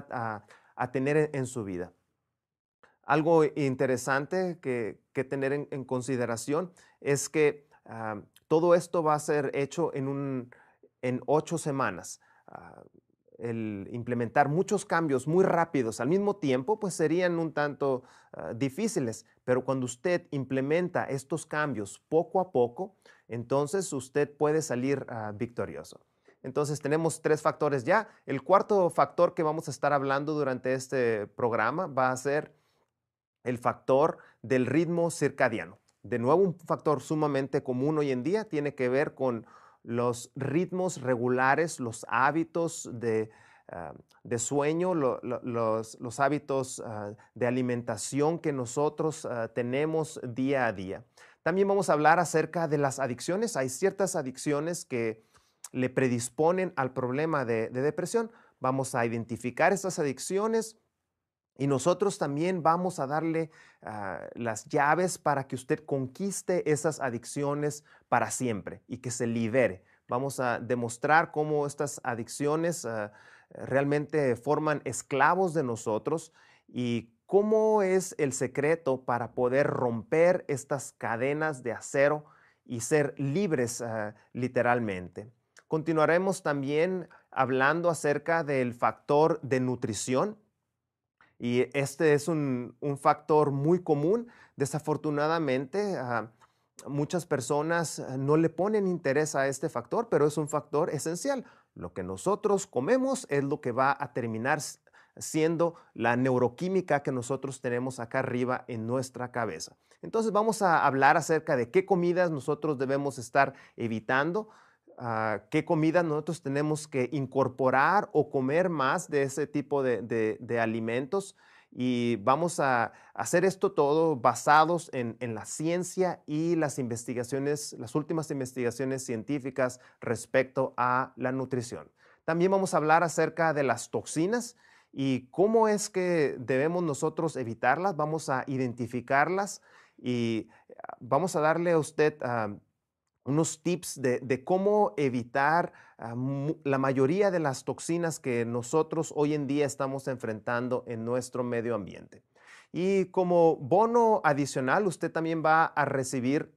a tener en su vida. Algo interesante que tener en consideración es que todo esto va a ser hecho en 8 semanas. El implementar muchos cambios muy rápidos al mismo tiempo, pues serían un tanto difíciles, pero cuando usted implementa estos cambios poco a poco, entonces usted puede salir victorioso. Entonces tenemos 3 factores ya. El cuarto factor que vamos a estar hablando durante este programa va a ser el factor del ritmo circadiano. De nuevo, un factor sumamente común hoy en día tiene que ver con los ritmos regulares, los hábitos de sueño, los hábitos de alimentación que nosotros tenemos día a día. También vamos a hablar acerca de las adicciones. Hay ciertas adicciones que le predisponen al problema de depresión. Vamos a identificar estas adicciones y nosotros también vamos a darle las llaves para que usted conquiste esas adicciones para siempre y que se libere. Vamos a demostrar cómo estas adicciones realmente forman esclavos de nosotros y cómo es el secreto para poder romper estas cadenas de acero y ser libres literalmente. Continuaremos también hablando acerca del factor de nutrición. Y este es un factor muy común. Desafortunadamente, muchas personas no le ponen interés a este factor, pero es un factor esencial. Lo que nosotros comemos es lo que va a terminar siendo la neuroquímica que nosotros tenemos acá arriba en nuestra cabeza. Entonces vamos a hablar acerca de qué comidas nosotros debemos estar evitando, qué comidas nosotros tenemos que incorporar o comer más de ese tipo de alimentos. Y vamos a hacer esto todo basados en la ciencia y las investigaciones, las últimas investigaciones científicas respecto a la nutrición. También vamos a hablar acerca de las toxinas y cómo es que debemos nosotros evitarlas. Vamos a identificarlas y vamos a darle a usted unos tips de cómo evitar la mayoría de las toxinas que nosotros hoy en día estamos enfrentando en nuestro medio ambiente. Y como bono adicional, usted también va a recibir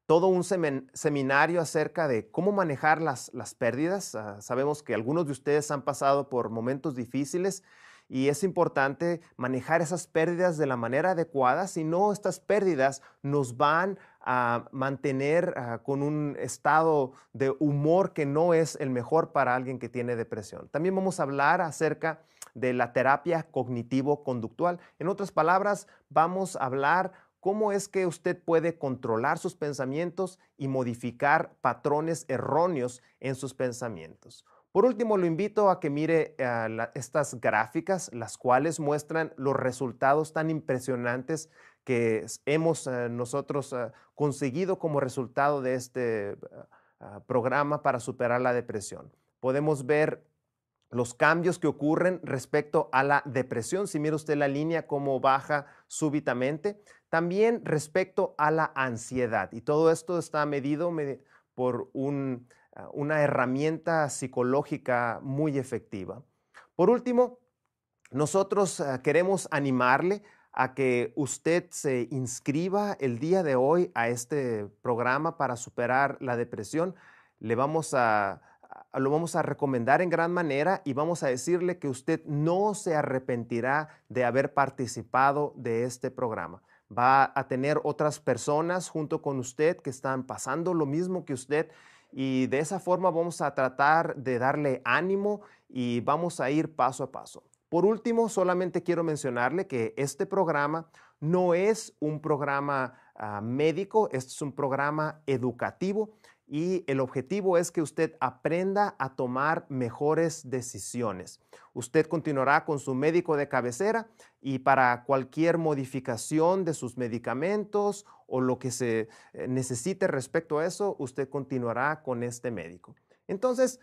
todo un seminario acerca de cómo manejar las pérdidas. Sabemos que algunos de ustedes han pasado por momentos difíciles y es importante manejar esas pérdidas de la manera adecuada, si no estas pérdidas nos van a mantener con un estado de humor que no es el mejor para alguien que tiene depresión. También vamos a hablar acerca de la terapia cognitivo-conductual. En otras palabras, vamos a hablar cómo es que usted puede controlar sus pensamientos y modificar patrones erróneos en sus pensamientos. Por último, lo invito a que mire estas gráficas, las cuales muestran los resultados tan impresionantes que hemos nosotros conseguido como resultado de este programa para superar la depresión. Podemos ver los cambios que ocurren respecto a la depresión. Si mira usted la línea, cómo baja súbitamente. También respecto a la ansiedad. Y todo esto está medido por una herramienta psicológica muy efectiva. Por último, nosotros queremos animarle a que usted se inscriba el día de hoy a este programa para superar la depresión. Lo vamos a recomendar en gran manera y vamos a decirle que usted no se arrepentirá de haber participado de este programa. Va a tener otras personas junto con usted que están pasando lo mismo que usted y de esa forma vamos a tratar de darle ánimo y vamos a ir paso a paso. Por último, solamente quiero mencionarle que este programa no es un programa médico, este es un programa educativo y el objetivo es que usted aprenda a tomar mejores decisiones. Usted continuará con su médico de cabecera y para cualquier modificación de sus medicamentos o lo que se necesite respecto a eso, usted continuará con este médico. Entonces,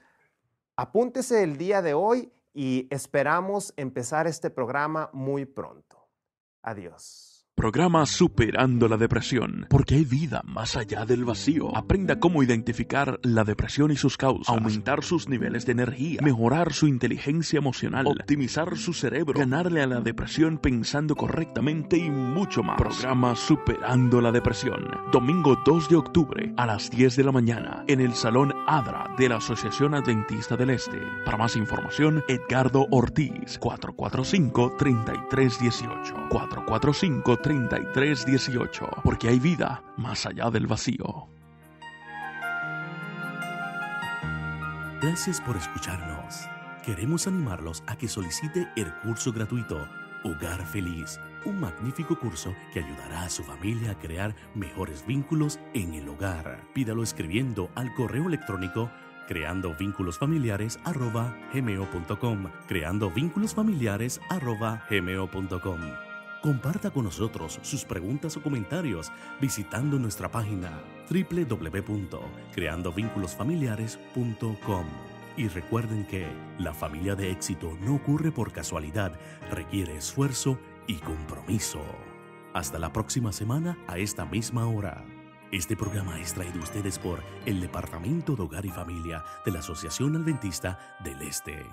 apúntese el día de hoy y esperamos empezar este programa muy pronto. Adiós. Programa Superando la Depresión, porque hay vida más allá del vacío. Aprenda cómo identificar la depresión y sus causas, aumentar sus niveles de energía, mejorar su inteligencia emocional, optimizar su cerebro, ganarle a la depresión pensando correctamente y mucho más. Programa Superando la Depresión, domingo 2 de octubre a las 10 de la mañana en el Salón Adra de la Asociación Adventista del Este. Para más información, Edgardo Ortiz, 445-3318, 445-3318, porque hay vida más allá del vacío. Gracias por escucharnos. Queremos animarlos a que solicite el curso gratuito Hogar Feliz, un magnífico curso que ayudará a su familia a crear mejores vínculos en el hogar. Pídalo escribiendo al correo electrónico creandovínculosfamiliares@gmail.com, creandovínculosfamiliares@gmail.com. Comparta con nosotros sus preguntas o comentarios visitando nuestra página www.creandovínculosfamiliares.com. Y recuerden que la familia de éxito no ocurre por casualidad, requiere esfuerzo y compromiso. Hasta la próxima semana a esta misma hora. Este programa es traído a ustedes por el Departamento de Hogar y Familia de la Asociación Adventista del Este.